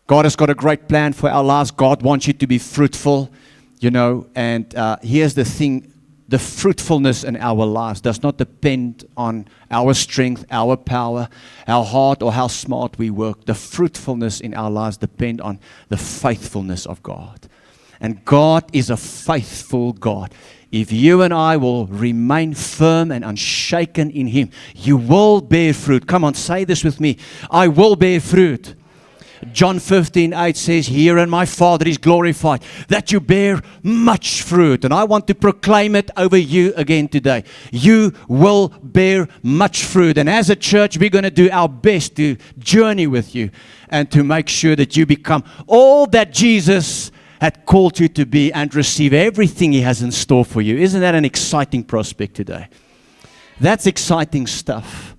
God has got a great plan for our lives. God wants you to be fruitful, and here's the thing. The fruitfulness in our lives does not depend on our strength, our power, our heart, or how smart we work. The fruitfulness in our lives depend on the faithfulness of God. And God is a faithful God. If you and I will remain firm and unshaken in Him, you will bear fruit. Come on, say this with me. I will bear fruit. John 15:8 says, "Herein my Father is glorified, that you bear much fruit." And I want to proclaim it over you again today. You will bear much fruit. And as a church, we're going to do our best to journey with you and to make sure that you become all that Jesus had called you to be and receive everything He has in store for you. Isn't that an exciting prospect today? That's exciting stuff.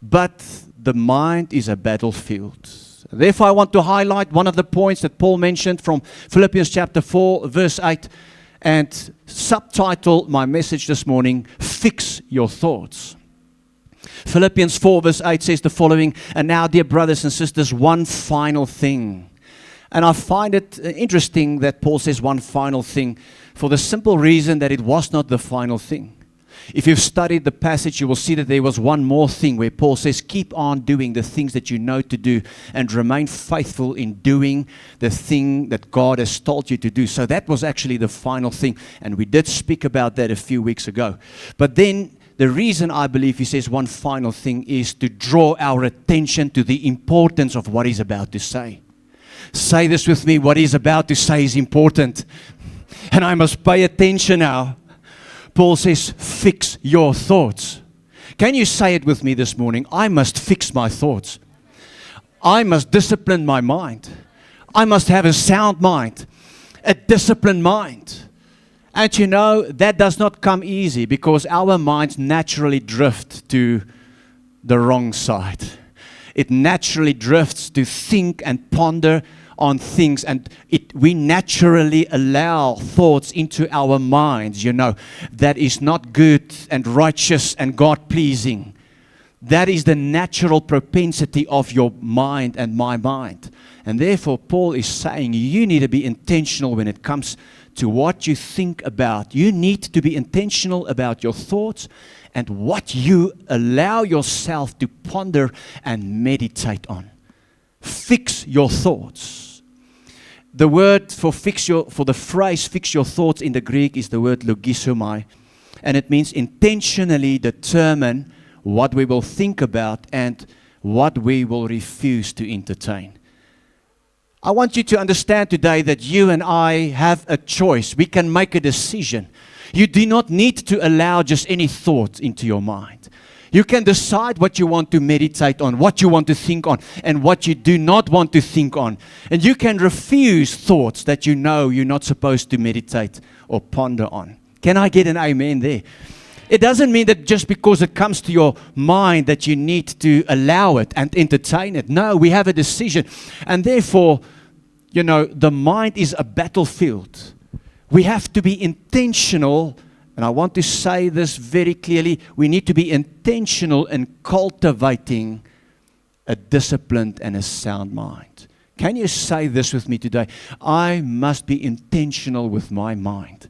But the mind is a battlefield. Therefore, I want to highlight one of the points that Paul mentioned from Philippians chapter 4, verse 8, and subtitle my message this morning, Fix Your Thoughts. Philippians 4, verse 8 says the following, "And now, dear brothers and sisters, one final thing." And I find it interesting that Paul says one final thing for the simple reason that it was not the final thing. If you've studied the passage, you will see that there was one more thing where Paul says, keep on doing the things that you know to do and remain faithful in doing the thing that God has told you to do. So that was actually the final thing. And we did speak about that a few weeks ago. But then the reason I believe he says one final thing is to draw our attention to the importance of what he's about to say. Say this with me, what he's about to say is important. And I must pay attention now. Paul says, fix your thoughts. Can you say it with me this morning? I must fix my thoughts. I must discipline my mind. I must have a sound mind, a disciplined mind. And that does not come easy because our minds naturally drift to the wrong side. It naturally drifts to think and ponder on things, and we naturally allow thoughts into our minds, that is not good and righteous and God-pleasing. That is the natural propensity of your mind and my mind. And therefore, Paul is saying you need to be intentional when it comes to what you think about. You need to be intentional about your thoughts and what you allow yourself to ponder and meditate on. Fix your thoughts. The word for the phrase fix your thoughts in the Greek is the word logisomai, and it means intentionally determine what we will think about and what we will refuse to entertain. I want you to understand today that you and I have a choice. We can make a decision. You do not need to allow just any thought into your mind. You can decide what you want to meditate on, what you want to think on, and what you do not want to think on. And you can refuse thoughts that you know you're not supposed to meditate or ponder on. Can I get an amen there? It doesn't mean that just because it comes to your mind that you need to allow it and entertain it. No, we have a decision. And therefore, the mind is a battlefield. We have to be intentional. And I want to say this very clearly. We need to be intentional in cultivating a disciplined and a sound mind. Can you say this with me today? I must be intentional with my mind.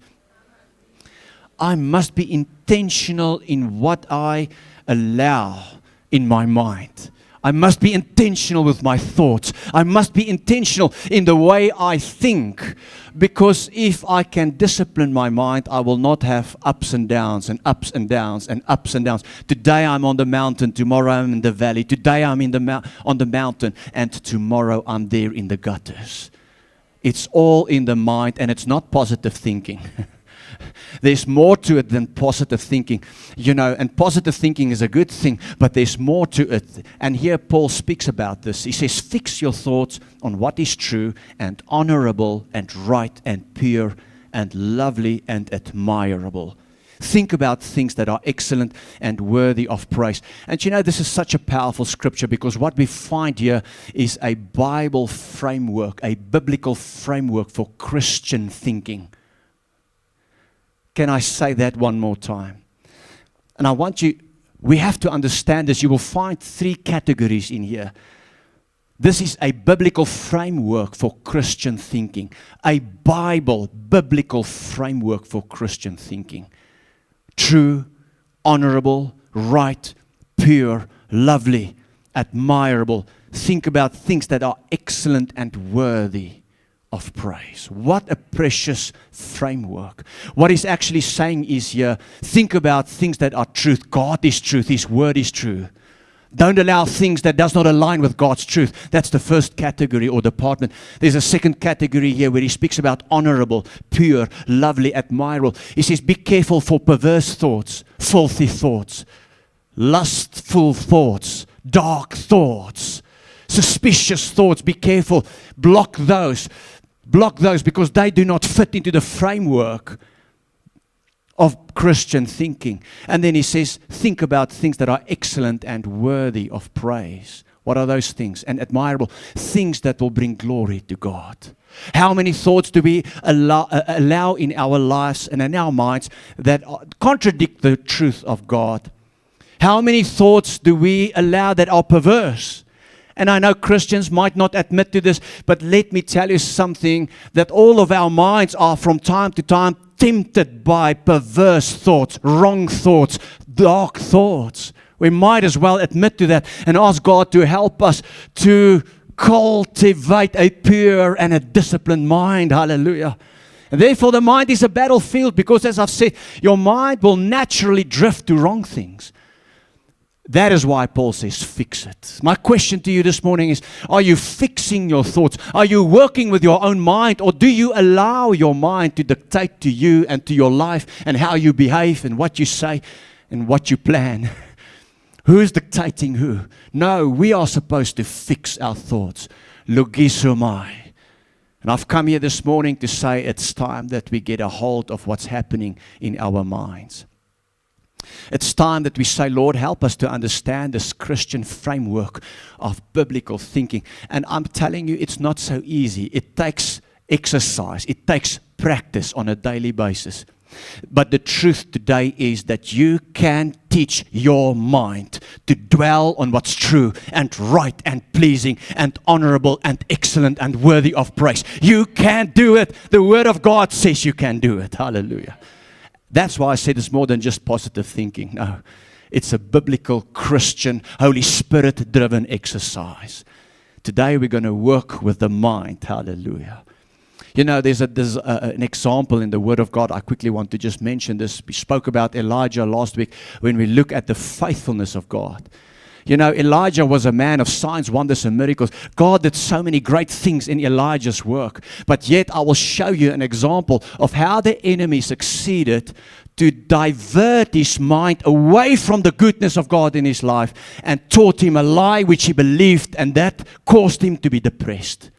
I must be intentional in what I allow in my mind. I must be intentional with my thoughts. I must be intentional in the way I think. Because if I can discipline my mind, I will not have ups and downs and ups and downs and ups and downs. Today I'm on the mountain, tomorrow I'm in the valley. Today I'm on the mountain, and tomorrow I'm there in the gutters. It's all in the mind, and it's not positive thinking. There's more to it than positive thinking, and positive thinking is a good thing, but there's more to it. And here Paul speaks about this. He says, fix your thoughts on what is true and honorable and right and pure and lovely and admirable. Think about things that are excellent and worthy of praise. And this is such a powerful scripture because what we find here is a Bible framework, a biblical framework for Christian thinking. Can I say that one more time? And we have to understand this. You will find three categories in here. This is a biblical framework for Christian thinking. A biblical framework for Christian thinking. True, honorable, right, pure, lovely, admirable. Think about things that are excellent and worthy of praise. What a precious framework. What he's actually saying is here, think about things that are truth. God is truth. His word is true. Don't allow things that does not align with God's truth. That's the first category or department. There's a second category here where he speaks about honorable, pure, lovely, admirable. He says, be careful for perverse thoughts, filthy thoughts, lustful thoughts, dark thoughts, suspicious thoughts. Be careful. Block those. Block those because they do not fit into the framework of Christian thinking. And then he says, think about things that are excellent and worthy of praise. What are those things? And admirable. Things that will bring glory to God. How many thoughts do we allow in our lives and in our minds that contradict the truth of God? How many thoughts do we allow that are perverse? And I know Christians might not admit to this, but let me tell you something, that all of our minds are from time to time tempted by perverse thoughts, wrong thoughts, dark thoughts. We might as well admit to that and ask God to help us to cultivate a pure and a disciplined mind. Hallelujah. And therefore the mind is a battlefield because, as I've said, your mind will naturally drift to wrong things. That is why Paul says, fix it. My question to you this morning is, are you fixing your thoughts? Are you working with your own mind? Or do you allow your mind to dictate to you and to your life and how you behave and what you say and what you plan? Who is dictating who? No, we are supposed to fix our thoughts. Logizomai. And I've come here this morning to say it's time that we get a hold of what's happening in our minds. It's time that we say, Lord, help us to understand this Christian framework of biblical thinking. And I'm telling you, it's not so easy. It takes exercise. It takes practice on a daily basis. But the truth today is that you can teach your mind to dwell on what's true and right and pleasing and honorable and excellent and worthy of praise. You can do it. The Word of God says you can do it. Hallelujah. That's why I said it's more than just positive thinking. No, it's a biblical, Christian, Holy Spirit-driven exercise. Today we're going to work with the mind. Hallelujah. You know, there's an example in the Word of God. I quickly want to just mention this. We spoke about Elijah last week when we look at the faithfulness of God. You know, Elijah was a man of signs, wonders, and miracles. God did so many great things in Elijah's work. But yet I will show you an example of how the enemy succeeded to divert his mind away from the goodness of God in his life and taught him a lie which he believed, and that caused him to be depressed.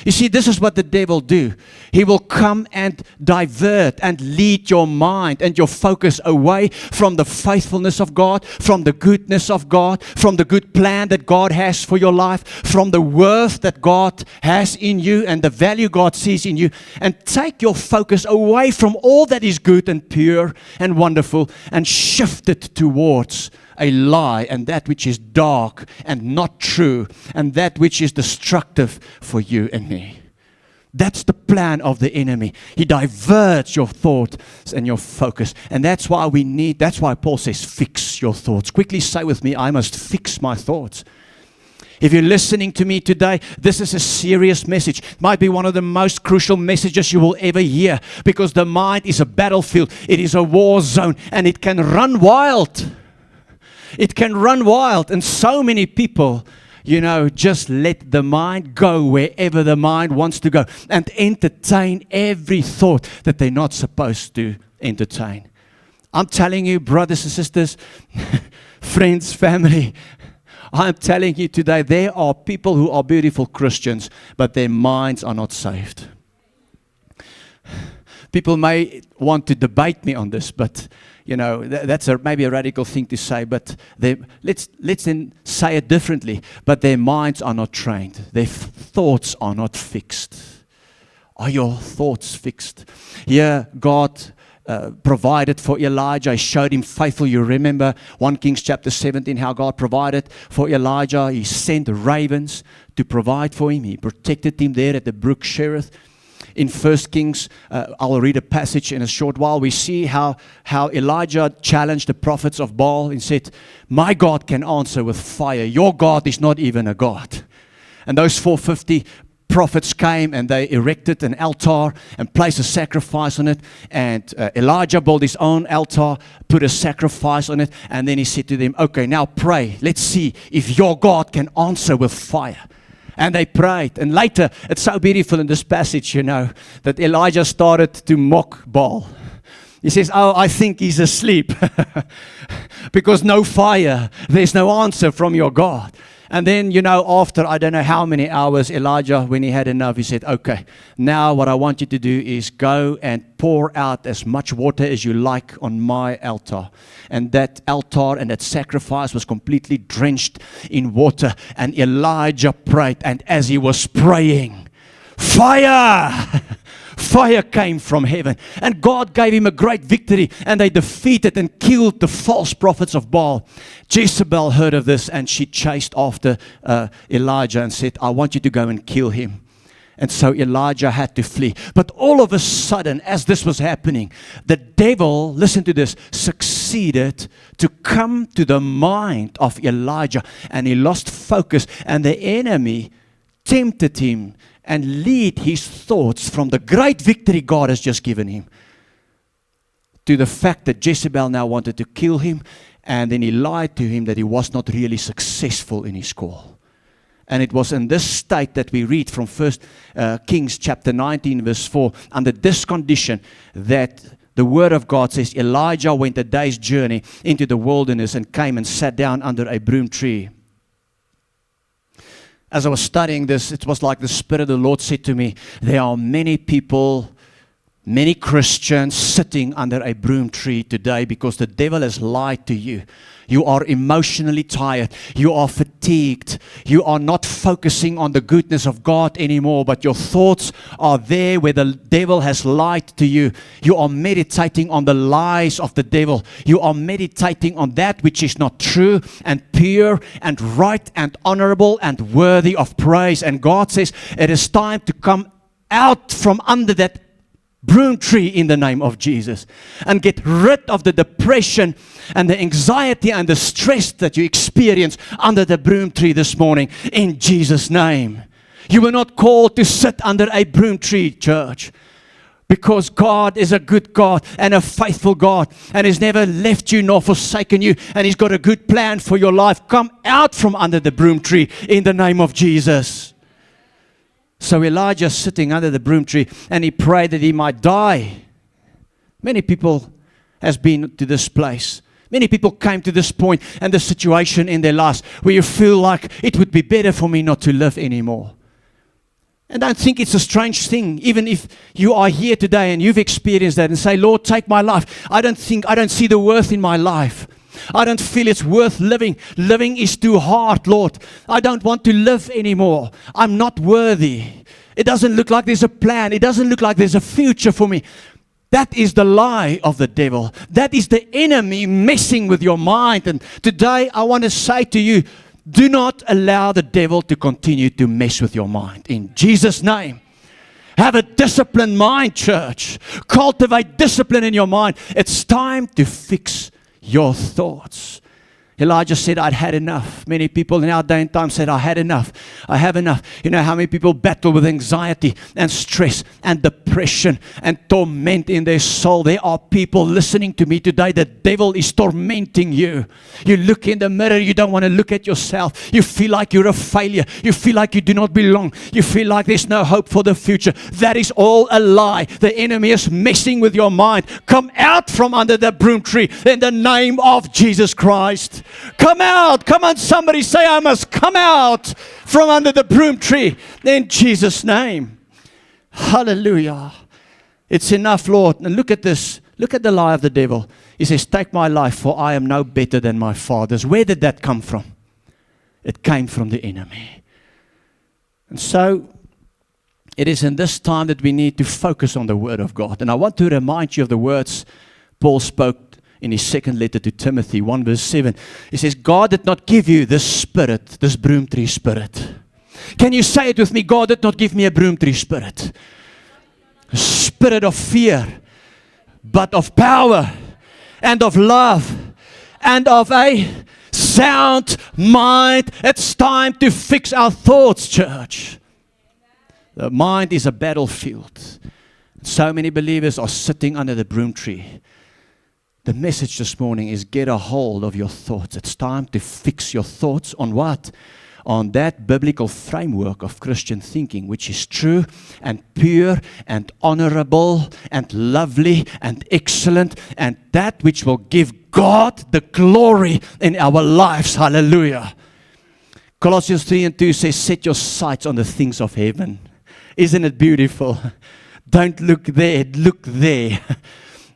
You see, this is what the devil do. He will come and divert and lead your mind and your focus away from the faithfulness of God, from the goodness of God, from the good plan that God has for your life, from the worth that God has in you and the value God sees in you, and take your focus away from all that is good and pure and wonderful and shift it towards a lie and that which is dark and not true and that which is destructive for you and me. That's the plan of the enemy. He diverts your thoughts and your focus. And that's why Paul says, fix your thoughts. Quickly say with me, I must fix my thoughts. If you're listening to me today, this is a serious message. It might be one of the most crucial messages you will ever hear, because the mind is a battlefield. It is a war zone, and it can run wild. It can run wild, and so many people, you know, just let the mind go wherever the mind wants to go and entertain every thought that they're not supposed to entertain. I'm telling you, brothers and sisters, friends, family, I'm telling you today, there are people who are beautiful Christians, but their minds are not saved. People may want to debate me on this, but you know, that's maybe a radical thing to say, but let's then say it differently. But their minds are not trained. Their thoughts are not fixed. Are your thoughts fixed? Here, God provided for Elijah. He showed him faithful. You remember 1 Kings chapter 17, how God provided for Elijah. He sent ravens to provide for him. He protected him there at the brook Cherith. In 1 Kings, I'll read a passage in a short while. We see how Elijah challenged the prophets of Baal and said, my God can answer with fire. Your God is not even a God. And those 450 prophets came and they erected an altar and placed a sacrifice on it. And Elijah built his own altar, put a sacrifice on it. And then he said to them, okay, now pray. Let's see if your God can answer with fire. And they prayed. And later, it's so beautiful in this passage, that Elijah started to mock Baal. He says, oh, I think he's asleep. Because no fire, there's no answer from your God. And then, after I don't know how many hours, Elijah, when he had enough, he said, okay, now what I want you to do is go and pour out as much water as you like on my altar. And that altar and that sacrifice was completely drenched in water. And Elijah prayed. And as he was praying, fire! Fire came from heaven. And God gave him a great victory. And they defeated and killed the false prophets of Baal. Jezebel heard of this and she chased after Elijah and said, I want you to go and kill him. And so Elijah had to flee. But all of a sudden, as this was happening, the devil, listen to this, succeeded to come to the mind of Elijah. And he lost focus. And the enemy tempted him and lead his thoughts from the great victory God has just given him to the fact that Jezebel now wanted to kill him. And then he lied to him that he was not really successful in his call. And it was in this state that we read from 1 Kings chapter 19 verse 4, under this condition that the word of God says, Elijah went a day's journey into the wilderness and came and sat down under a broom tree. As I was studying this, it was like the Spirit of the Lord said to me, there are many people, many Christians sitting under a broom tree today because the devil has lied to you. You are emotionally tired. You are fatigued. You are not focusing on the goodness of God anymore, but your thoughts are there where the devil has lied to you. You are meditating on the lies of the devil. You are meditating on that which is not true and pure and right and honorable and worthy of praise. And God says it is time to come out from under that broom tree in the name of Jesus and get rid of the depression and the anxiety and the stress that you experience under the broom tree this morning in Jesus' name. You were not called to sit under a broom tree, church, because God is a good God and a faithful God and He's never left you nor forsaken you, and He's got a good plan for your life. Come out from under the broom tree in the name of Jesus. So Elijah sitting under the broom tree and he prayed that he might die. Many people has been to this place. Many people came to this point and the situation in their lives where you feel like it would be better for me not to live anymore. And don't think it's a strange thing, even if you are here today and you've experienced that and say, Lord, take my life. I don't see the worth in my life. I don't feel it's worth living. Living is too hard, Lord. I don't want to live anymore. I'm not worthy. It doesn't look like there's a plan. It doesn't look like there's a future for me. That is the lie of the devil. That is the enemy messing with your mind. And today I want to say to you, do not allow the devil to continue to mess with your mind. In Jesus' name. Have a disciplined mind, church. Cultivate discipline in your mind. It's time to fix your thoughts. Elijah said, I'd had enough. Many people in our day and time said, I had enough. I have enough. You know how many people battle with anxiety and stress and depression and torment in their soul? There are people listening to me today. The devil is tormenting you. You look in the mirror. You don't want to look at yourself. You feel like you're a failure. You feel like you do not belong. You feel like there's no hope for the future. That is all a lie. The enemy is messing with your mind. Come out from under the broom tree in the name of Jesus Christ. Come out. Come on, somebody say, I must come out from under the broom tree in Jesus' name. Hallelujah. It's enough, Lord. And look at this. Look at the lie of the devil. He says, take my life, for I am no better than my fathers. Where did that come from? It came from the enemy. And so it is in this time that we need to focus on the Word of God. And I want to remind you of the words Paul spoke in his second letter to Timothy, 1 verse 7. He says, God did not give you this spirit, this broom tree spirit. Can you say it with me? God did not give me a broom tree spirit. A spirit of fear, but of power and of love and of a sound mind. It's time to fix our thoughts, church. The mind is a battlefield. So many believers are sitting under the broom tree. The message this morning is get a hold of your thoughts. It's time to fix your thoughts on what? On that biblical framework of Christian thinking, which is true and pure and honorable and lovely and excellent, and that which will give God the glory in our lives. Hallelujah. Colossians 3:2 says, set your sights on the things of heaven. Isn't it beautiful? Don't look there, look there.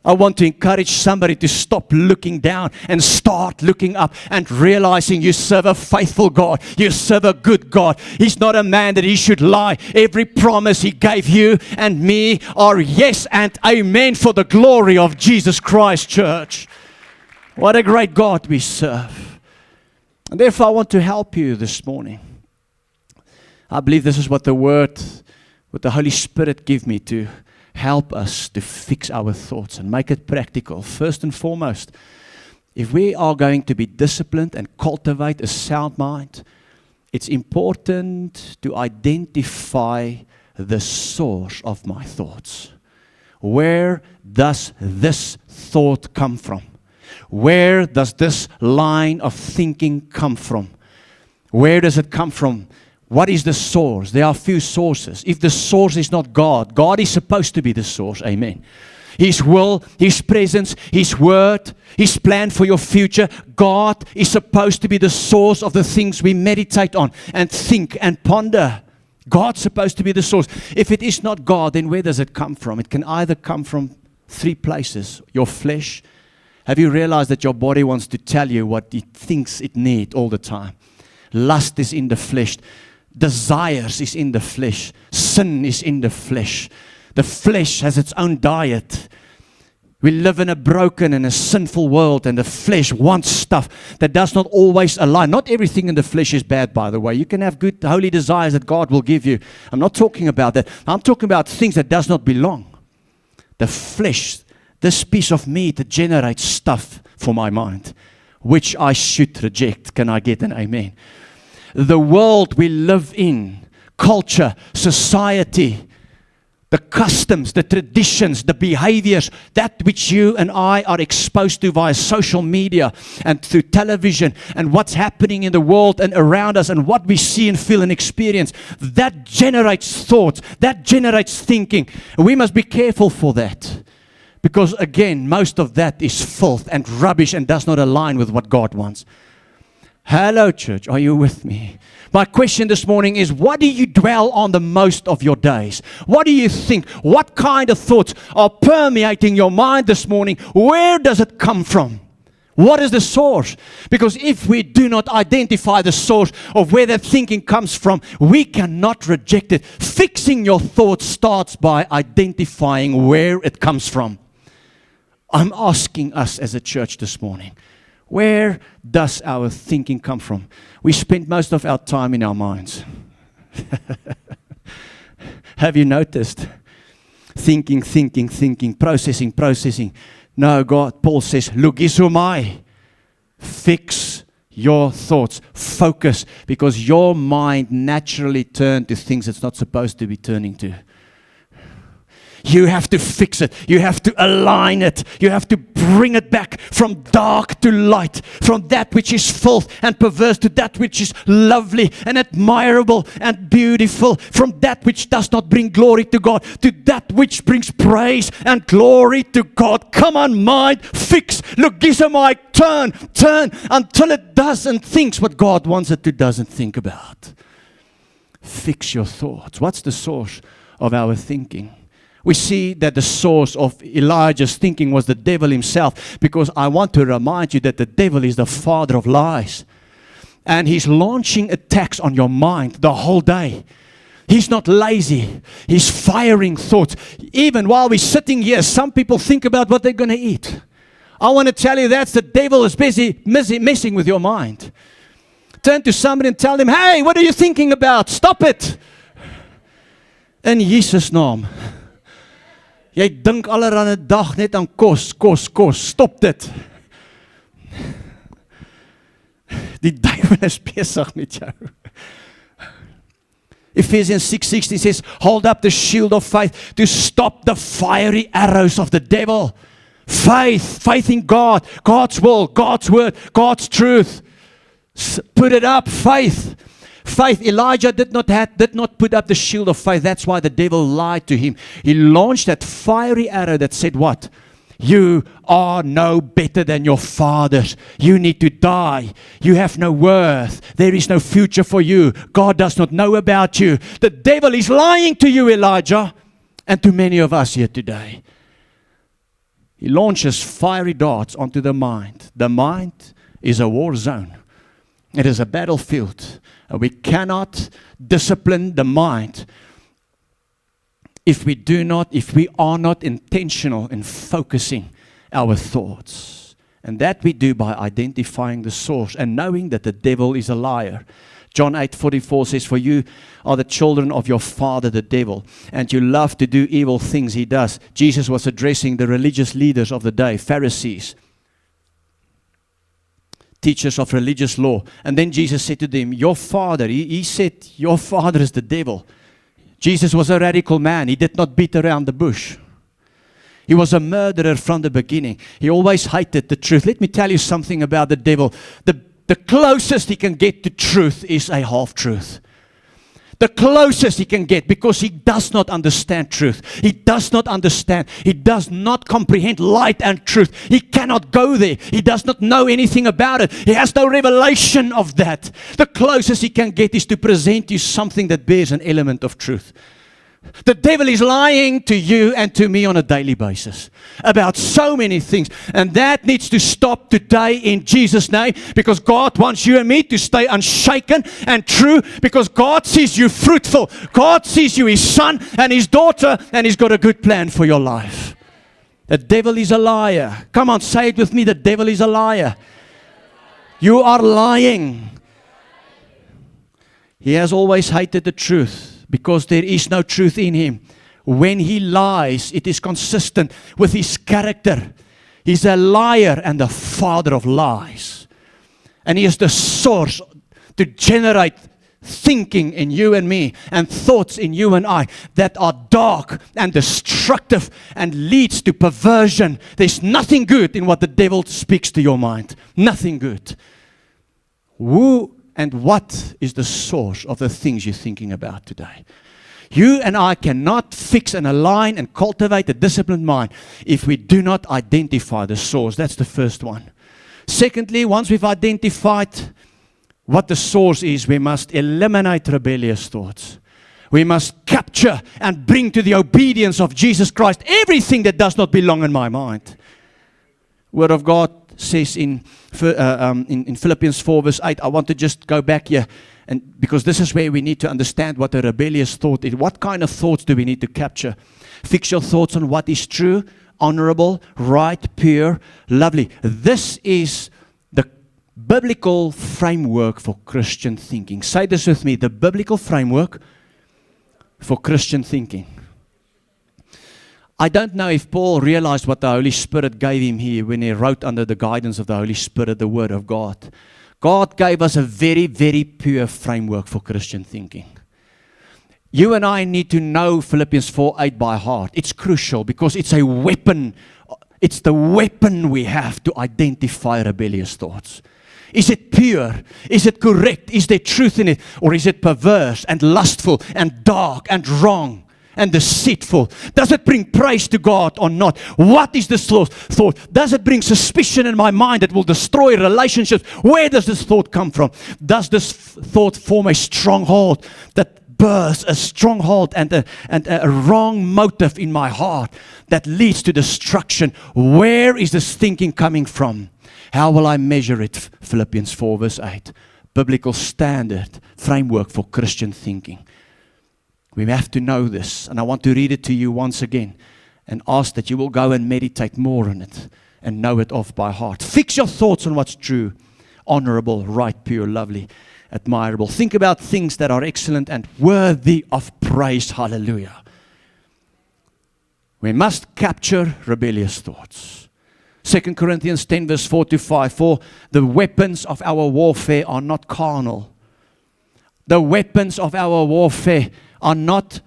I want to encourage somebody to stop looking down and start looking up and realizing you serve a faithful God. You serve a good God. He's not a man that he should lie. Every promise he gave you and me are yes and amen for the glory of Jesus Christ, church. What a great God we serve. And therefore I want to help you this morning. I believe this is what the Word, what the Holy Spirit give me to help us to fix our thoughts and make it practical. First and foremost, if we are going to be disciplined and cultivate a sound mind, it's important to identify the source of my thoughts. Where does this thought come from? Where does this line of thinking come from? Where does it come from? What is the source? There are a few sources. If the source is not God, God is supposed to be the source. Amen. His will, His presence, His word, His plan for your future. God is supposed to be the source of the things we meditate on and think and ponder. God's supposed to be the source. If it is not God, then where does it come from? It can either come from three places. Your flesh. Have you realized that your body wants to tell you what it thinks it needs all the time? Lust is in the flesh. Desires is in the flesh. Sin is in the flesh. The flesh has its own diet. We live in a broken and a sinful world, and the flesh wants stuff that does not always align. Not everything in the flesh is bad, by the way. You can have good, holy desires that God will give you. I'm not talking about that. I'm talking about things that does not belong. The flesh, this piece of meat that generates stuff for my mind, which I should reject. Can I get an amen? The world we live in, culture, society, the customs, the traditions, the behaviors, that which you and I are exposed to via social media and through television, and what's happening in the world and around us, and what we see and feel and experience, that generates thoughts, that generates thinking. We must be careful for that, because again, most of that is filth and rubbish and does not align with what God wants. Hello, church. Are you with me? My question this morning is, what do you dwell on the most of your days? What do you think? What kind of thoughts are permeating your mind this morning? Where does it come from? What is the source? Because if we do not identify the source of where that thinking comes from, we cannot reject it. Fixing your thoughts starts by identifying where it comes from. I'm asking us as a church this morning, where does our thinking come from? We spend most of our time in our minds. Have you noticed? Thinking, processing. No, Paul says, logizomai. Fix your thoughts. Focus, because your mind naturally turns to things it's not supposed to be turning to. You have to fix it. You have to align it. You have to bring it back from dark to light, from that which is filth and perverse to that which is lovely and admirable and beautiful, from that which does not bring glory to God to that which brings praise and glory to God. Come on, mind, fix, logizomai, turn until it does and thinks what God wants it to doesn't think about. Fix your thoughts. What's the source of our thinking? We see that the source of Elijah's thinking was the devil himself, because I want to remind you that the devil is the father of lies. And he's launching attacks on your mind the whole day. He's not lazy. He's firing thoughts. Even while we're sitting here, some people think about what they're going to eat. I want to tell you that's the devil is busy messing with your mind. Turn to somebody and tell them, hey, what are you thinking about? Stop it. In Jesus naam. Jy dink allerhande dag net aan kos. Stop dit. Die duiwel is besig met jou. Ephesians 6:16 says, hold up the shield of faith to stop the fiery arrows of the devil. Faith in God, God's will, God's word, God's truth. Put it up, faith. Elijah did not put up the shield of faith. That's why the devil lied to him. He launched that fiery arrow that said what? You are no better than your fathers. You need to die. You have no worth. There is no future for you. God does not know about you. The devil is lying to you, Elijah, and to many of us here today. He launches fiery darts onto the mind. The mind is a war zone. It is a battlefield. We cannot discipline the mind if we are not intentional in focusing our thoughts. And that we do by identifying the source and knowing that the devil is a liar. John 8:44 says, for you are the children of your father, the devil, and you love to do evil things he does. Jesus was addressing the religious leaders of the day, Pharisees, teachers of religious law. And then Jesus said to them, your father, he said, your father is the devil. Jesus was a radical man. He did not beat around the bush. He was a murderer from the beginning. He always hated the truth. Let me tell you something about the devil. The closest he can get to truth is a half-truth. The closest he can get, because he does not understand truth. He does not understand. He does not comprehend light and truth. He cannot go there. He does not know anything about it. He has no revelation of that. The closest he can get is to present you something that bears an element of truth. The devil is lying to you and to me on a daily basis about so many things. And that needs to stop today in Jesus' name, because God wants you and me to stay unshaken and true, because God sees you fruitful. God sees you His son and His daughter, and He's got a good plan for your life. The devil is a liar. Come on, say it with me. The devil is a liar. You are lying. He has always hated the truth, because there is no truth in him. When he lies, it is consistent with his character. He's a liar and the father of lies. And he is the source to generate thinking in you and me, and thoughts in you and I that are dark and destructive and leads to perversion. There's nothing good in what the devil speaks to your mind. Nothing good. Who and what is the source of the things you're thinking about today? You and I cannot fix and align and cultivate a disciplined mind if we do not identify the source. That's the first one. Secondly, once we've identified what the source is, we must eliminate rebellious thoughts. We must capture and bring to the obedience of Jesus Christ everything that does not belong in my mind. Word of God says in Philippians 4 verse 8, I want to just go back here, and because this is where we need to understand what a rebellious thought is. What kind of thoughts do we need to capture? Fix your thoughts on what is true, honorable, right, pure, lovely. This is the biblical framework for Christian thinking. Say this with me, the biblical framework for Christian thinking. I don't know if Paul realized what the Holy Spirit gave him here when he wrote under the guidance of the Holy Spirit, the Word of God. God gave us a very, very pure framework for Christian thinking. You and I need to know Philippians 4:8 by heart. It's crucial because it's a weapon. It's the weapon we have to identify rebellious thoughts. Is it pure? Is it correct? Is there truth in it? Or is it perverse and lustful and dark and wrong and deceitful? Does it bring praise to God or not? What is this thought? Does it bring suspicion in my mind that will destroy relationships? Where does this thought come from? Does this thought form a stronghold that births a stronghold and a wrong motive in my heart that leads to destruction? Where is this thinking coming from? How will I measure it? Philippians 4 verse 8. Biblical standard framework for Christian thinking. We have to know this, and I want to read it to you once again and ask that you will go and meditate more on it and know it off by heart. Fix your thoughts on what's true, honorable, right, pure, lovely. admirable. Think about things that are excellent and worthy of praise. Hallelujah. We must capture rebellious thoughts. 2 Corinthians 10 verse 4 to 5. For the weapons of our warfare are not carnal. The weapons of our warfare are not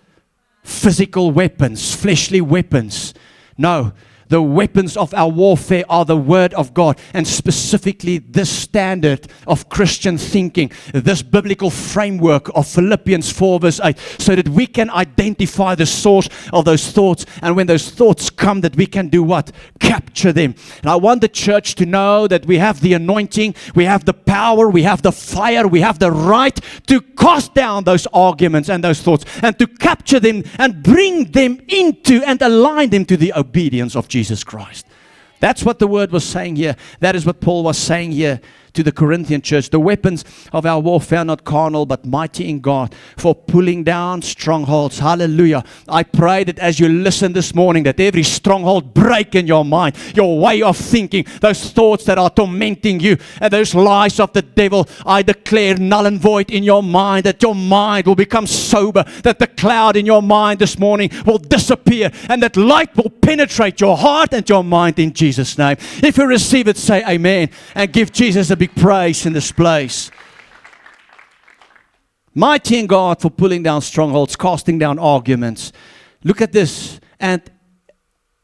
physical weapons, fleshly weapons. No. The weapons of our warfare are the Word of God, and specifically this standard of Christian thinking, this biblical framework of Philippians 4 verse 8, so that we can identify the source of those thoughts, and when those thoughts come, that we can do what? Capture them. And I want the church to know that we have the anointing, we have the power, we have the fire, we have the right to cast down those arguments and those thoughts, and to capture them and bring them into and align them to the obedience of Jesus Christ. That's what the word was saying here. That is what Paul was saying here to the Corinthian church. The weapons of our warfare are not carnal, but mighty in God for pulling down strongholds. Hallelujah. I pray that as you listen this morning, that every stronghold break in your mind, your way of thinking, those thoughts that are tormenting you, and those lies of the devil, I declare null and void in your mind, that your mind will become sober, that the cloud in your mind this morning will disappear, and that light will penetrate your heart and your mind in Jesus' name. If you receive it, say amen, and give Jesus a big praise in this place. Mighty in God for pulling down strongholds, casting down arguments. Look at this. And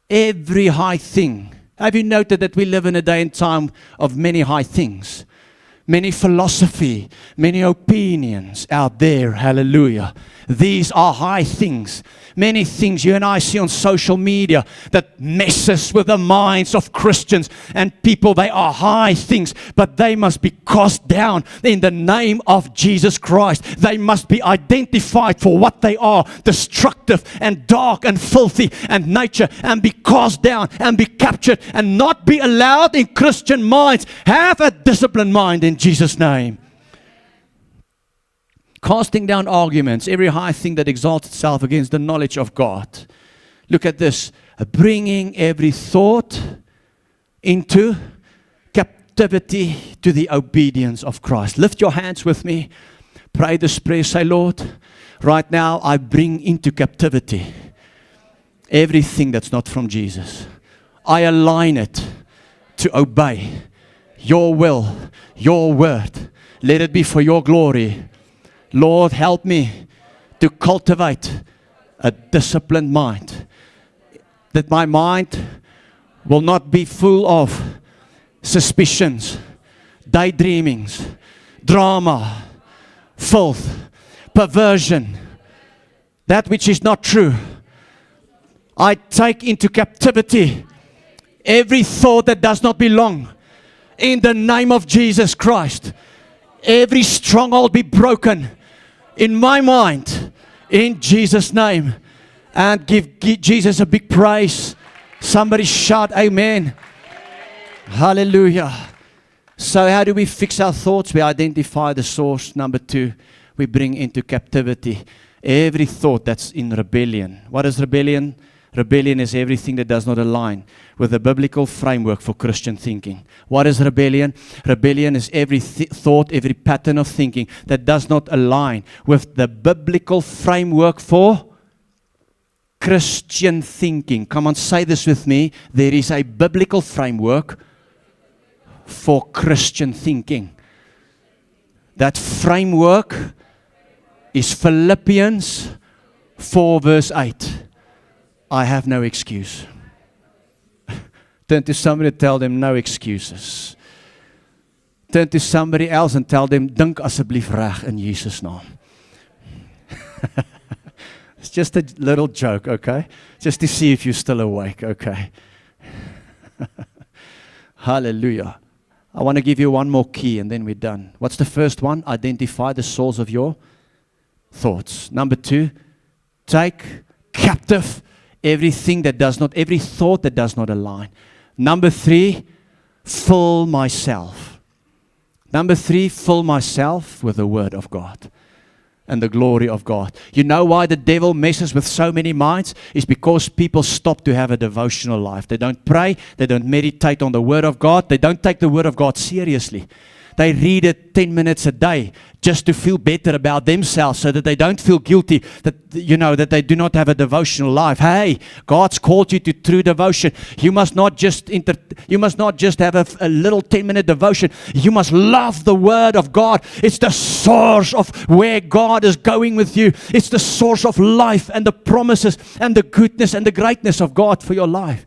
every high thing. Have you noted that we live in a day and time of many high things? Many philosophy, many opinions out there. Hallelujah. These are high things. Many things you and I see on social media that messes with the minds of Christians and people. They are high things, but they must be cast down in the name of Jesus Christ. They must be identified for what they are, destructive and dark and filthy and nature, and be cast down and be captured and not be allowed in Christian minds. Have a disciplined mind in Jesus' name. Casting down arguments, every high thing that exalts itself against the knowledge of God. Look at this. Bringing every thought into captivity to the obedience of Christ. Lift your hands with me. Pray this prayer. Say, Lord, right now I bring into captivity everything that's not from Jesus. I align it to obey your will, your word. Let it be for your glory. Lord, help me to cultivate a disciplined mind, that my mind will not be full of suspicions, daydreamings, drama, filth, perversion, that which is not true. I take into captivity every thought that does not belong in the name of Jesus Christ. Every stronghold be broken in my mind, in Jesus' name. And give Jesus a big praise. Somebody shout amen. Hallelujah. So how do we fix our thoughts? We identify the source. Number 2, we bring into captivity every thought that's in rebellion. What is rebellion? Rebellion is everything that does not align with the biblical framework for Christian thinking. What is rebellion? Rebellion is every thought, every pattern of thinking that does not align with the biblical framework for Christian thinking. Come on, say this with me. There is a biblical framework for Christian thinking. That framework is Philippians 4 verse 8. I have no excuse. Turn to somebody and tell them no excuses. Turn to somebody else and tell them, dink asseblief reg in Jesus' naam. It's just a little joke, okay? Just to see if you're still awake, okay? Hallelujah. I want to give you one more key and then we're done. What's the first one? Identify the source of your thoughts. Number 2, take captive every thought that does not align. Number 3, fill myself. Number 3, fill myself with the Word of God and the glory of God. You know why the devil messes with so many minds? It's because people stop to have a devotional life. They don't pray. They don't meditate on the Word of God. They don't take the Word of God seriously. they read it 10 minutes a day just to feel better about themselves so that they don't feel guilty that they do not have a devotional life. Hey, God's called you to true devotion. You must not just have a little 10-minute devotion. You must love the Word of God. It's the source of where God is going with you. It's the source of life and the promises and the goodness and the greatness of God for your life.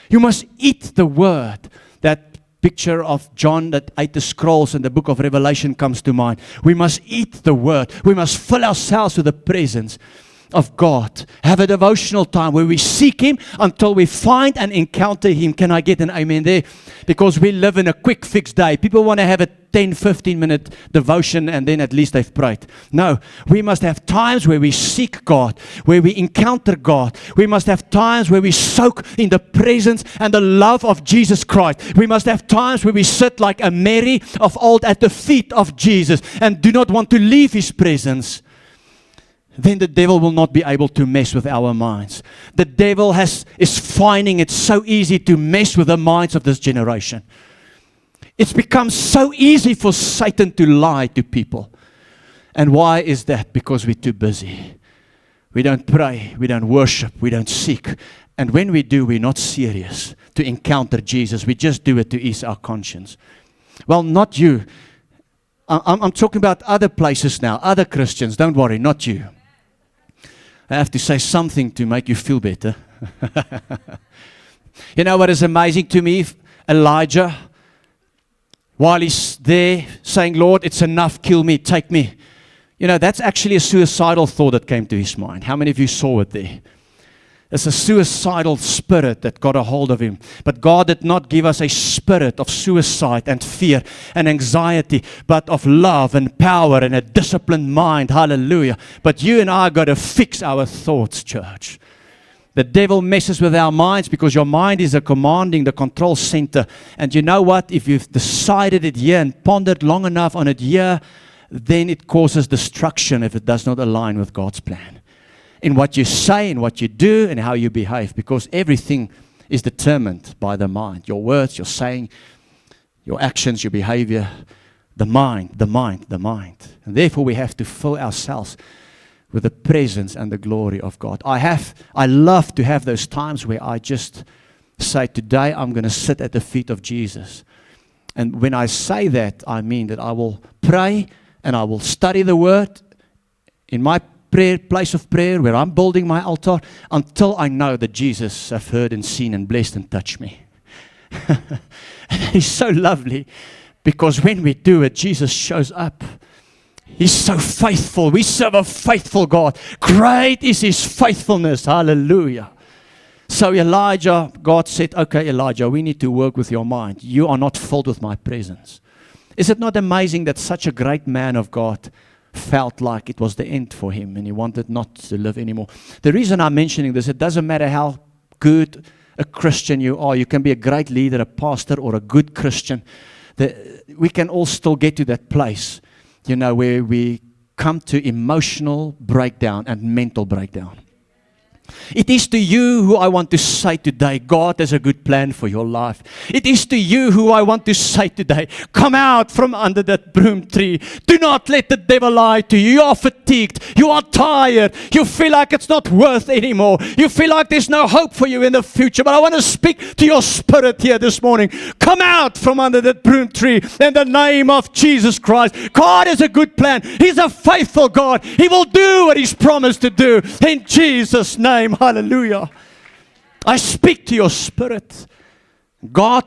You must eat the Word. That picture of John that ate the scrolls in the book of Revelation comes to mind. We must eat the Word. We must fill ourselves with the presence of God. Have a devotional time where we seek Him until we find and encounter Him. Can I get an amen there? Because we live in a quick fix day. People want to have a 10, 15-minute devotion and then at least they've prayed. No, we must have times where we seek God, where we encounter God. We must have times where we soak in the presence and the love of Jesus Christ. We must have times where we sit like a Mary of old at the feet of Jesus and do not want to leave His presence. Then the devil will not be able to mess with our minds. The devil is finding it so easy to mess with the minds of this generation. It's become so easy for Satan to lie to people. And why is that? Because we're too busy. We don't pray, we don't worship, we don't seek. And when we do, we're not serious to encounter Jesus. We just do it to ease our conscience. Well, not you. I'm talking about other places now, other Christians. Don't worry, not you. I have to say something to make you feel better. You know what is amazing to me? Elijah, while he's there saying, Lord, it's enough, kill me, take me. You know, that's actually a suicidal thought that came to his mind. How many of you saw it there? It's a suicidal spirit that got a hold of him. But God did not give us a spirit of suicide and fear and anxiety, but of love and power and a disciplined mind. Hallelujah. But you and I got to fix our thoughts, church. The devil messes with our minds because your mind is the control center. And you know what? If you've decided it here and pondered long enough on it here, then it causes destruction if it does not align with God's plan. In what you say, in what you do, and how you behave. Because everything is determined by the mind. Your words, your saying, your actions, your behavior. The mind. And therefore we have to fill ourselves with the presence and the glory of God. I love to have those times where I just say, today I'm going to sit at the feet of Jesus. And when I say that, I mean that I will pray and I will study the Word in my place of prayer where I'm building my altar until I know that Jesus have heard and seen and blessed and touched me. He's so lovely because when we do it, Jesus shows up. He's so faithful. We serve a faithful God. Great is His faithfulness. Hallelujah. So Elijah, God said, okay, Elijah, we need to work with your mind. You are not filled with my presence. Is it not amazing that such a great man of God felt like it was the end for him and he wanted not to live anymore? The reason I'm mentioning this, it doesn't matter how good a Christian you are. You can be a great leader, a pastor, or a good Christian. We can all still get to that place, you know, where we come to emotional breakdown and mental breakdown. It is to you who I want to say today, God has a good plan for your life. It is to you who I want to say today, come out from under that broom tree. Do not let the devil lie to you. You are fatigued. You are tired. You feel like it's not worth anymore. You feel like there's no hope for you in the future. But I want to speak to your spirit here this morning. Come out from under that broom tree in the name of Jesus Christ. God has a good plan. He's a faithful God. He will do what He's promised to do in Jesus' name. Hallelujah. I speak to your spirit. God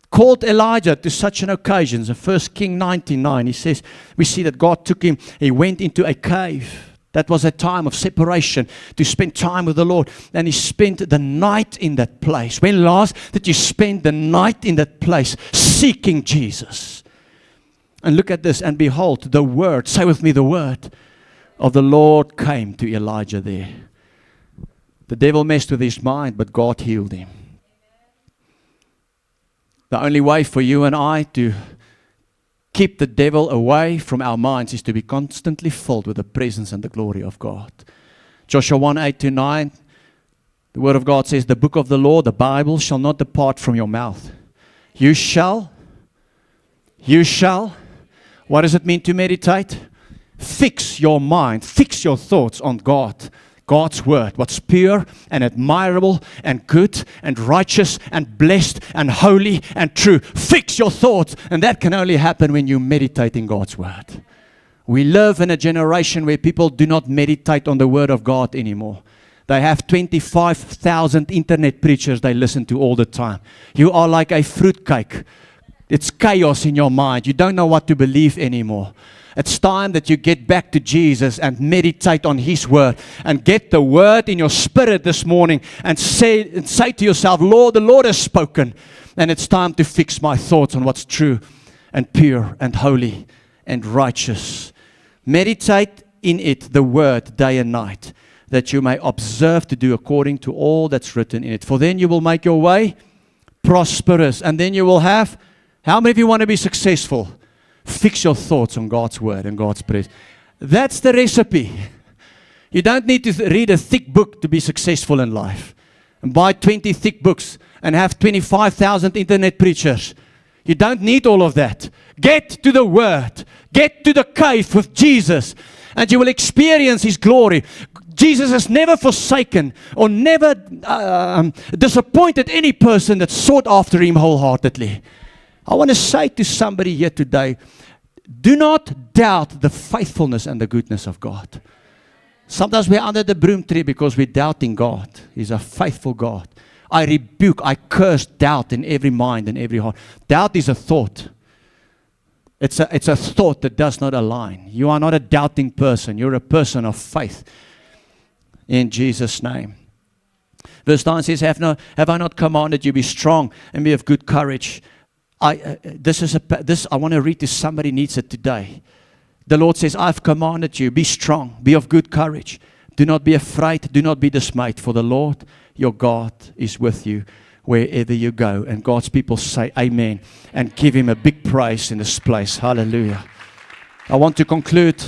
called Elijah to such an occasion. In 1 Kings 19:9, he says, we see that God took him, he went into a cave. That was a time of separation to spend time with the Lord. And he spent the night in that place. When last did you spend the night in that place seeking Jesus? And look at this, and behold, the word, say with me, the word of the Lord came to Elijah there. The devil messed with his mind, but God healed him. The only way for you and I to keep the devil away from our minds is to be constantly filled with the presence and the glory of God. Joshua 1:8-9, the word of God says, the book of the law, the Bible, shall not depart from your mouth. You shall What does it mean to meditate? Fix your mind, fix your thoughts on God. God's word, what's pure and admirable and good and righteous and blessed and holy and true. Fix your thoughts, and that can only happen when you meditate in God's word. We live in a generation where people do not meditate on the word of God anymore. They have 25,000 internet preachers they listen to all the time. You are like a fruitcake. It's chaos in your mind. You don't know what to believe anymore. It's time that you get back to Jesus and meditate on His word and get the word in your spirit this morning and say to yourself, Lord, the Lord has spoken, and it's time to fix my thoughts on what's true and pure and holy and righteous. Meditate in it, the word, day and night, that you may observe to do according to all that's written in it. For then you will make your way prosperous, and then you will have, how many of you want to be successful? Fix your thoughts on God's word and God's praise. That's the recipe. You don't need to read a thick book to be successful in life. And buy 20 thick books and have 25,000 internet preachers. You don't need all of that. Get to the word. Get to the cave with Jesus, and you will experience His glory. Jesus has never forsaken or never disappointed any person that sought after Him wholeheartedly. I want to say to somebody here today, do not doubt the faithfulness and the goodness of God. Sometimes we're under the broom tree because we're doubting God. He's a faithful God. I rebuke, I curse doubt in every mind and every heart. Doubt is a thought. It's a thought that does not align. You are not a doubting person. You're a person of faith. In Jesus' name. Verse 9 says, have I not commanded you, be strong and be of good courage? I want to read to somebody who needs it today. The Lord says, I've commanded you, be strong, be of good courage. Do not be afraid, do not be dismayed, for the Lord your God is with you wherever you go. And God's people say amen and give Him a big praise in this place. Hallelujah. I want to conclude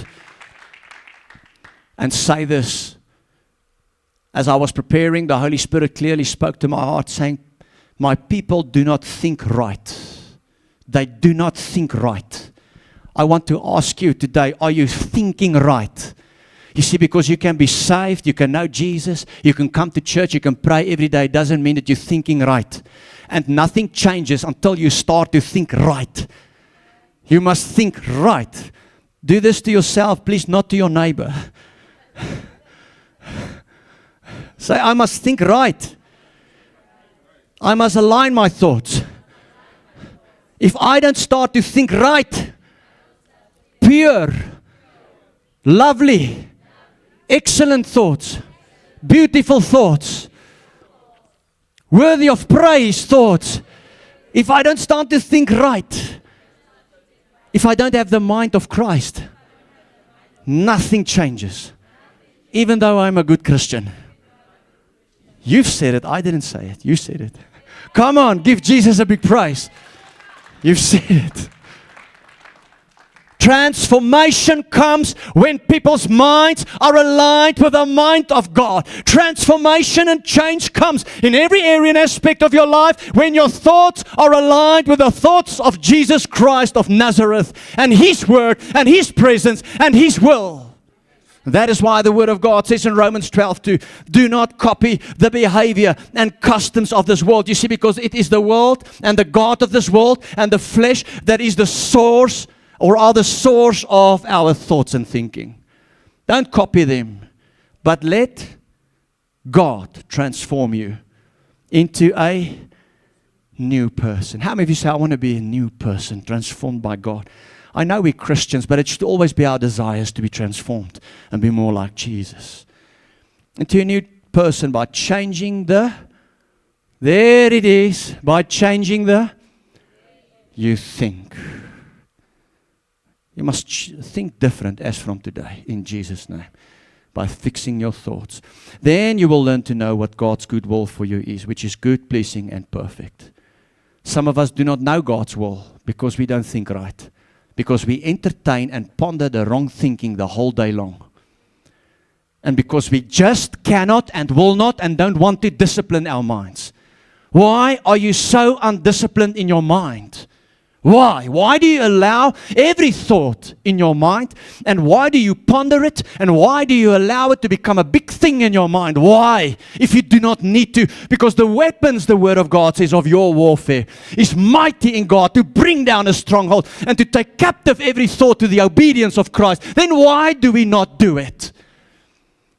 and say this. As I was preparing, the Holy Spirit clearly spoke to my heart saying, my people do not think right. They do not think right. I want to ask you today, are you thinking right? You see, because you can be saved, you can know Jesus, you can come to church, you can pray every day. It doesn't mean that you're thinking right. And nothing changes until you start to think right. You must think right. Do this to yourself, please, not to your neighbor. Say, I must think right. I must align my thoughts. If I don't start to think right, pure, lovely, excellent thoughts, beautiful thoughts, worthy of praise thoughts, if I don't start to think right, if I don't have the mind of Christ, nothing changes. Even though I'm a good Christian. You've said it. I didn't say it. You said it. Come on, give Jesus a big praise. You've said it. Transformation comes when people's minds are aligned with the mind of God. Transformation and change comes in every area and aspect of your life when your thoughts are aligned with the thoughts of Jesus Christ of Nazareth and His word and His presence and His will. That is why the Word of God says in Romans 12:2, do not copy the behavior and customs of this world. You see, because it is the world and the God of this world and the flesh that is the source or are the source of our thoughts and thinking. Don't copy them, but let God transform you into a new person. How many of you say, I want to be a new person, transformed by God? I know we're Christians, but it should always be our desires to be transformed and be more like Jesus. Into a new person by changing there it is, by changing you think. You must think different as from today, in Jesus' name, by fixing your thoughts. Then you will learn to know what God's good will for you is, which is good, pleasing, and perfect. Some of us do not know God's will because we don't think right. Because we entertain and ponder the wrong thinking the whole day long. And because we just cannot and will not and don't want to discipline our minds. Why are you so undisciplined in your mind? Why? Why do you allow every thought in your mind? And why do you ponder it? And why do you allow it to become a big thing in your mind? Why? If you do not need to. Because the weapons, the Word of God says, of your warfare is mighty in God to bring down a stronghold and to take captive every thought to the obedience of Christ. Then why do we not do it?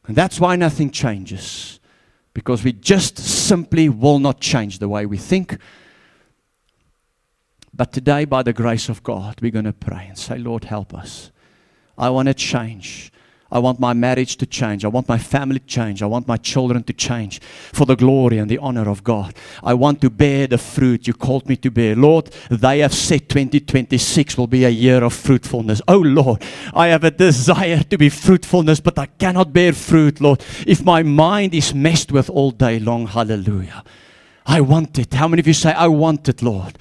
And that's why nothing changes. Because we just simply will not change the way we think. But today, by the grace of God, we're going to pray and say, Lord, help us. I want to change. I want my marriage to change. I want my family to change. I want my children to change for the glory and the honor of God. I want to bear the fruit you called me to bear. Lord, they have said 2026 will be a year of fruitfulness. Oh, Lord, I have a desire to be fruitfulness, but I cannot bear fruit, Lord, if my mind is messed with all day long. Hallelujah. I want it. How many of you say, I want it, Lord?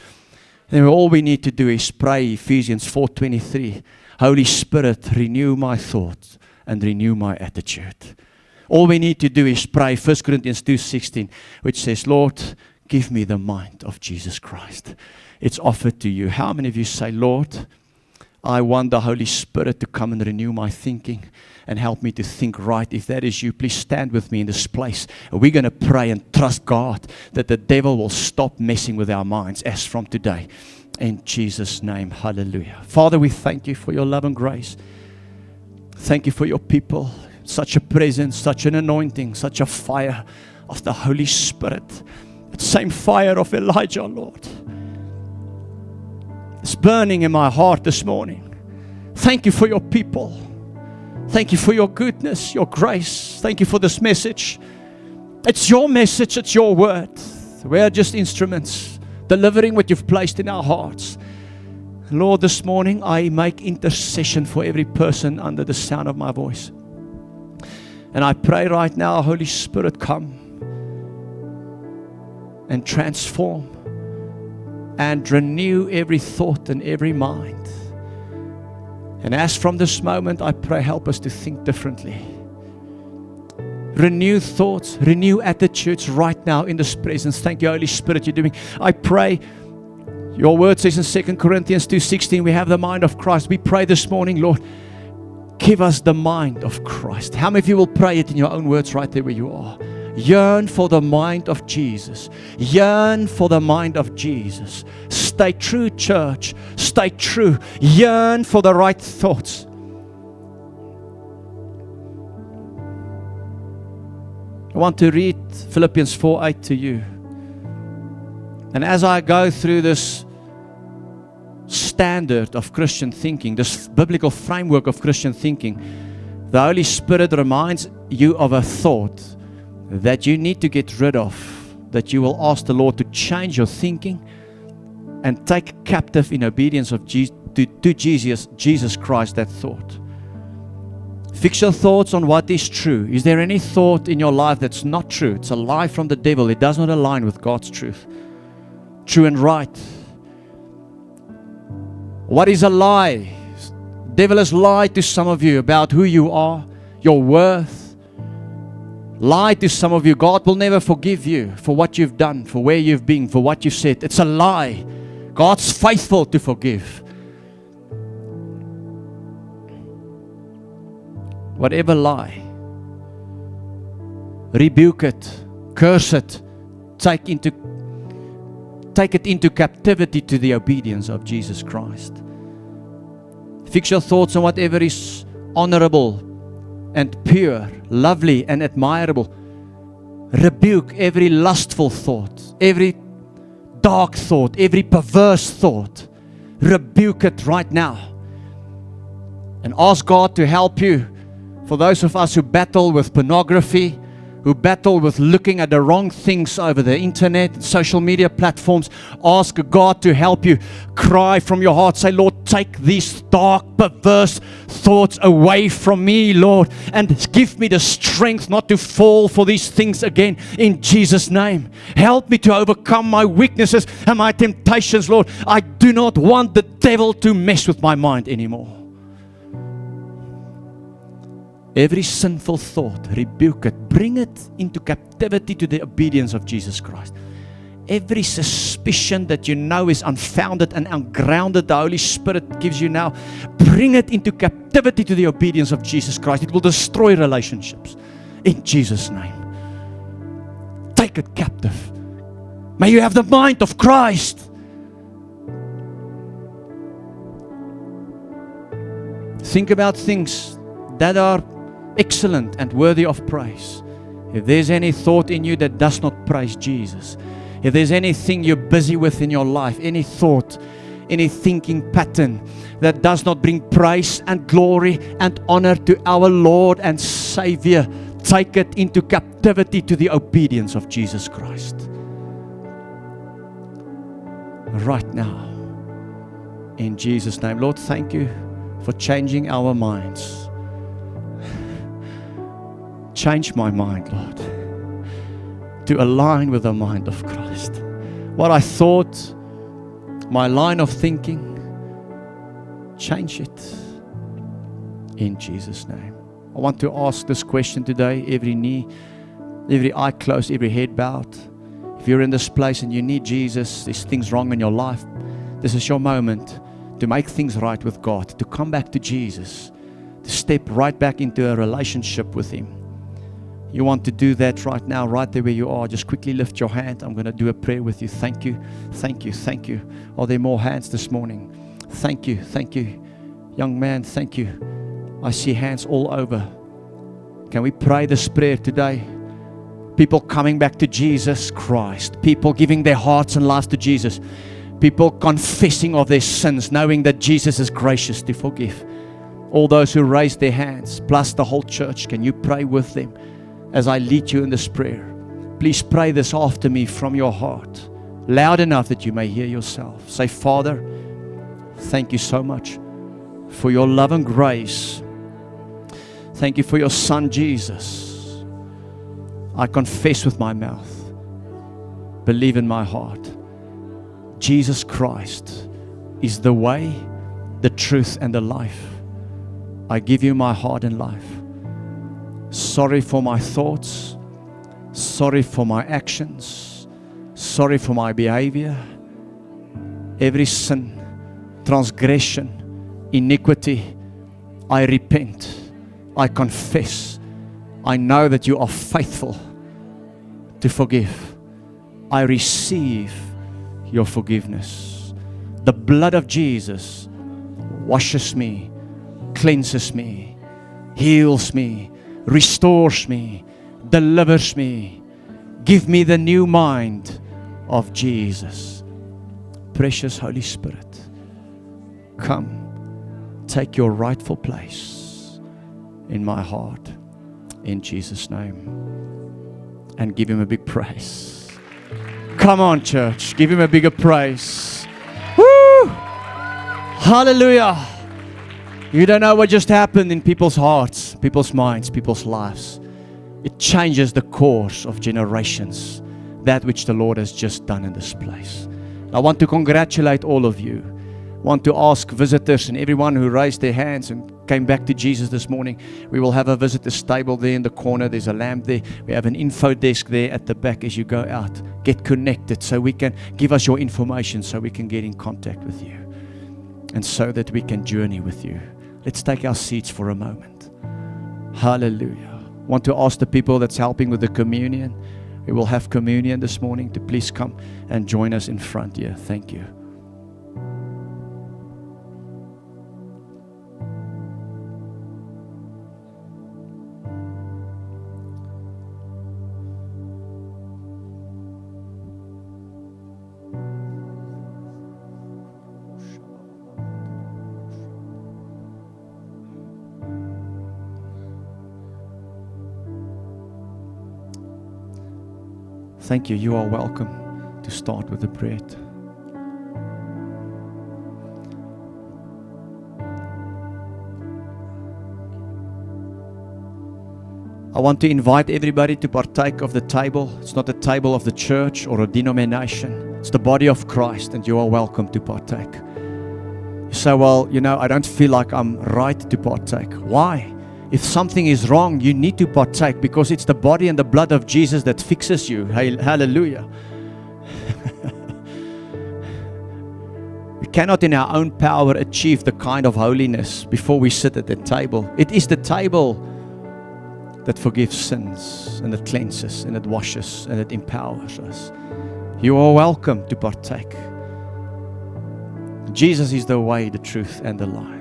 Then all we need to do is pray Ephesians 4:23. Holy Spirit, renew my thoughts and renew my attitude. All we need to do is pray 1 Corinthians 2:16, which says, Lord, give me the mind of Jesus Christ. It's offered to you. How many of you say, Lord, I want the Holy Spirit to come and renew my thinking and help me to think right. If that is you, please stand with me in this place. We're going to pray and trust God that the devil will stop messing with our minds as from today. In Jesus' name, hallelujah. Father, we thank you for your love and grace. Thank you for your people. Such a presence, such an anointing, such a fire of the Holy Spirit. That same fire of Elijah, Lord. It's burning in my heart this morning. Thank you for your people. Thank you for your goodness, your grace. Thank you for this message. It's your message, it's your word. We are just instruments, delivering what you've placed in our hearts. Lord, this morning I make intercession for every person under the sound of my voice. And I pray right now, Holy Spirit, come and transform and renew every thought and every mind. And as from this moment, I pray, help us to think differently. Renew thoughts, renew attitudes right now in this presence. Thank you, Holy Spirit, you're doing. I pray, your word says in 2 Corinthians 2:16, we have the mind of Christ. We pray this morning, Lord, give us the mind of Christ. How many of you will pray it in your own words right there where you are? Yearn for the mind of Jesus. Yearn for the mind of Jesus. Stay true, church. Stay true. Yearn for the right thoughts. I want to read Philippians 4:8 to you. And as I go through this standard of Christian thinking, this biblical framework of Christian thinking, the Holy Spirit reminds you of a thought that you need to get rid of, that you will ask the Lord to change your thinking and take captive in obedience of to Jesus Christ that thought. Fix your thoughts on what is true. Is there any thought in your life that's not true? It's a lie from the devil. It does not align with God's truth. True and right. What is a lie? The devil has lied to some of you about who you are, your worth. Lied to some of you. God will never forgive you for what you've done, for where you've been, for what you've said. It's a lie. God's faithful to forgive. Whatever lie, rebuke it, curse it, take it into captivity to the obedience of Jesus Christ. Fix your thoughts on whatever is honorable and pure, lovely and admirable. Rebuke every lustful thought, every dark thought, every perverse thought. Rebuke it right now. And ask God to help you. For those of us who battle with pornography, who battle with looking at the wrong things over the internet and social media platforms, ask God to help you. Cry from your heart. Say, Lord, take these dark, perverse thoughts away from me, Lord, and give me the strength not to fall for these things again in Jesus' name. Help me to overcome my weaknesses and my temptations, Lord. I do not want the devil to mess with my mind anymore. Every sinful thought, rebuke it. Bring it into captivity to the obedience of Jesus Christ. every suspicion that you know is unfounded and ungrounded, the Holy Spirit gives you now, bring it into captivity to the obedience of Jesus Christ. It will destroy relationships. In Jesus' name. Take it captive. May you have the mind of Christ. Think about things that are excellent and worthy of praise. If there's any thought in you that does not praise Jesus, if there's anything you're busy with in your life, any thought, any thinking pattern that does not bring praise and glory and honor to our Lord and Savior, take it into captivity to the obedience of Jesus Christ. Right now, in Jesus' name. Lord, thank you for changing our minds. Change my mind, Lord, to align with the mind of Christ. What I thought, my line of thinking, change it in Jesus' name. I want to ask this question today, every knee, every eye closed, every head bowed. If you're in this place and you need Jesus, there's things wrong in your life, this is your moment to make things right with God, to come back to Jesus, to step right back into a relationship with Him. You want to do that right now, right there where you are, just quickly lift your hand. I'm going to do a prayer with you. Thank you, thank you, thank you. Are there more hands this morning? Thank you, thank you. Young man, thank you. I see hands all over. Can we pray this prayer today? People coming back to Jesus Christ. People giving their hearts and lives to Jesus. People confessing of their sins, knowing that Jesus is gracious to forgive. All those who raised their hands, plus the whole church, can you pray with them as I lead you in this prayer? Please pray this after me from your heart, loud enough that you may hear yourself. Say, Father, thank you so much for your love and grace. Thank you for your Son, Jesus. I confess with my mouth, believe in my heart, Jesus Christ is the way, the truth, and the life. I give you my heart and life. Sorry for my thoughts. Sorry for my actions. Sorry for my behavior. Every sin, transgression, iniquity, I repent. I confess. I know that you are faithful to forgive. I receive your forgiveness. The blood of Jesus washes me, cleanses me, heals me, restores me, delivers me. Give me the new mind of Jesus. Precious Holy Spirit, come, take your rightful place in my heart, in Jesus' name, and give Him a big praise. Come on, church, give Him a bigger praise. Woo! Hallelujah. You don't know what just happened in people's hearts, people's minds, people's lives. It changes the course of generations, that which the Lord has just done in this place. I want to congratulate all of you. I want to ask visitors and everyone who raised their hands and came back to Jesus this morning. We will have a visitors table there in the corner. There's a lamp there. We have an info desk there at the back as you go out. Get connected so we can give us your information so we can get in contact with you and so that we can journey with you. Let's take our seats for a moment. Hallelujah. I want to ask the people that's helping with the communion. We will have communion this morning to please come and join us in front here. Thank you. Thank you. You are welcome to start with the bread. I want to invite everybody to partake of the table. It's not a table of the church or a denomination. It's the body of Christ, and you are welcome to partake. You say, well, I don't feel like I'm right to partake. Why? If something is wrong, you need to partake because it's the body and the blood of Jesus that fixes you. Hallelujah. We cannot in our own power achieve the kind of holiness before we sit at the table. It is the table that forgives sins, and it cleanses, and it washes, and it empowers us. You are welcome to partake. Jesus is the way, the truth, and the life.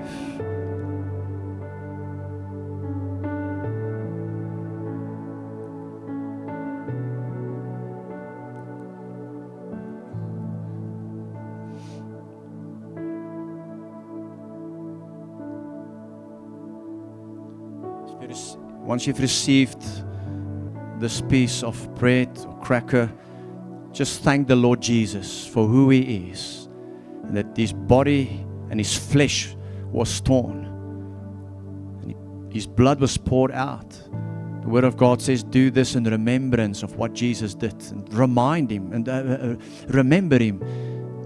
Once you've received this piece of bread or cracker, just thank the Lord Jesus for who He is, and that His body and His flesh was torn, and His blood was poured out. The Word of God says, do this in remembrance of what Jesus did, and remind Him and remember Him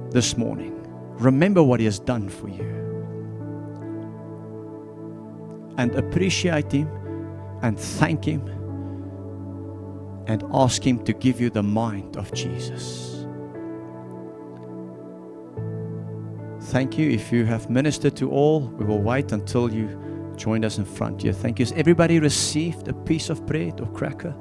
this morning. Remember what He has done for you, and appreciate Him, and thank Him, and ask Him to give you the mind of Jesus. Thank you. If you have ministered to all, we will wait until you join us in front here. Thank you. Has everybody received a piece of bread or cracker?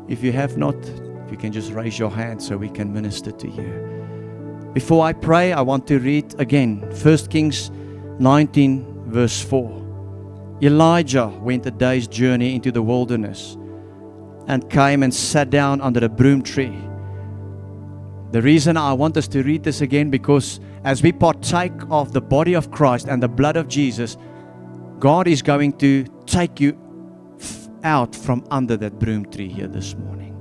If you have not, if you can just raise your hand so we can minister to you. Before I pray, I want to read again 1 Kings 19 verse 4. Elijah went a day's journey into the wilderness and came and sat down under a broom tree. The reason I want us to read this again, because as we partake of the body of Christ and the blood of Jesus, God is going to take you out from under that broom tree here this morning.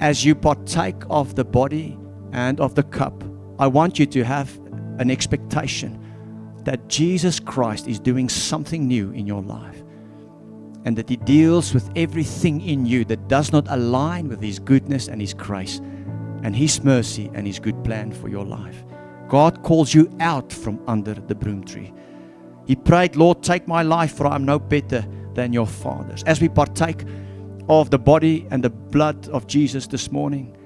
As you partake of the body and of the cup, I want you to have an expectation that Jesus Christ is doing something new in your life, and that He deals with everything in you that does not align with His goodness and His grace and His mercy and His good plan for your life. God calls you out from under the broom tree. He prayed, Lord, take my life, for I am no better than your fathers. As we partake of the body and the blood of Jesus this morning,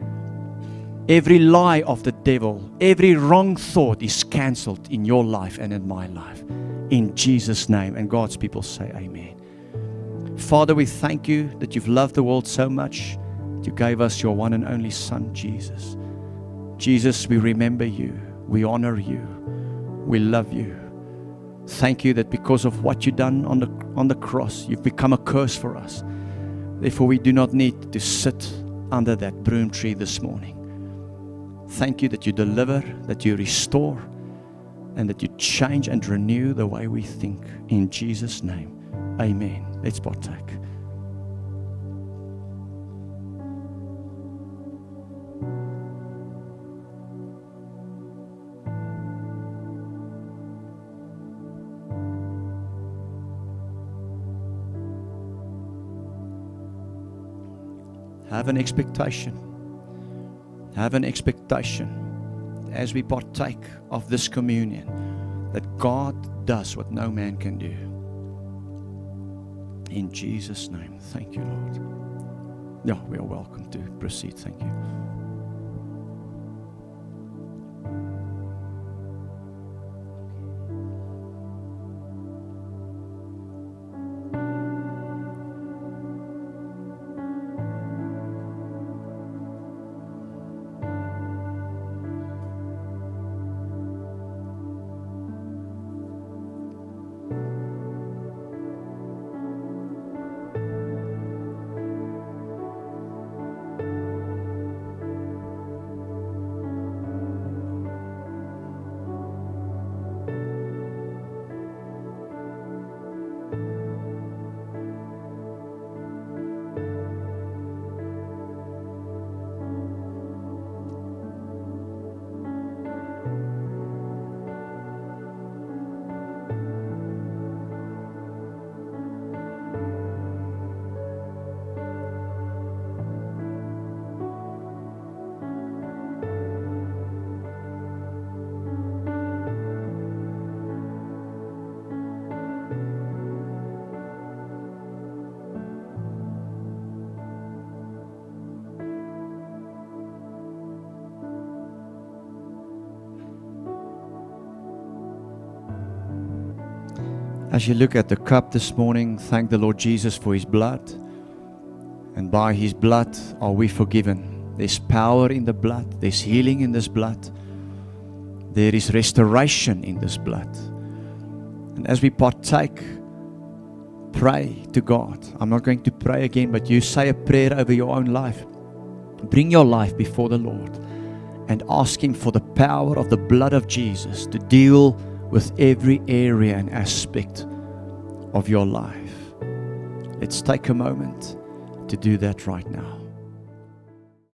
every lie of the devil, every wrong thought is cancelled in your life and in my life. In Jesus' name. And God's people say amen. Father, we thank you that you've loved the world so much. You gave us your one and only Son, Jesus. Jesus, we remember you. We honor you. We love you. Thank you that because of what you've done on the cross, you've become a curse for us. Therefore, we do not need to sit under that broom tree this morning. Thank you that you deliver, that you restore, and that you change and renew the way we think. In Jesus' name, amen. Let's partake. Have an expectation. Have an expectation as we partake of this communion that God does what no man can do. In Jesus' name, thank you, Lord. Yeah, we are welcome to proceed. Thank you. As you look at the cup this morning, thank the Lord Jesus for His blood. And by His blood are we forgiven. There's power in the blood. There's healing in this blood. There is restoration in this blood. And as we partake, pray to God. I'm not going to pray again, but you say a prayer over your own life. Bring your life before the Lord and ask Him for the power of the blood of Jesus to deal with every area and aspect of your life. Let's take a moment to do that right now.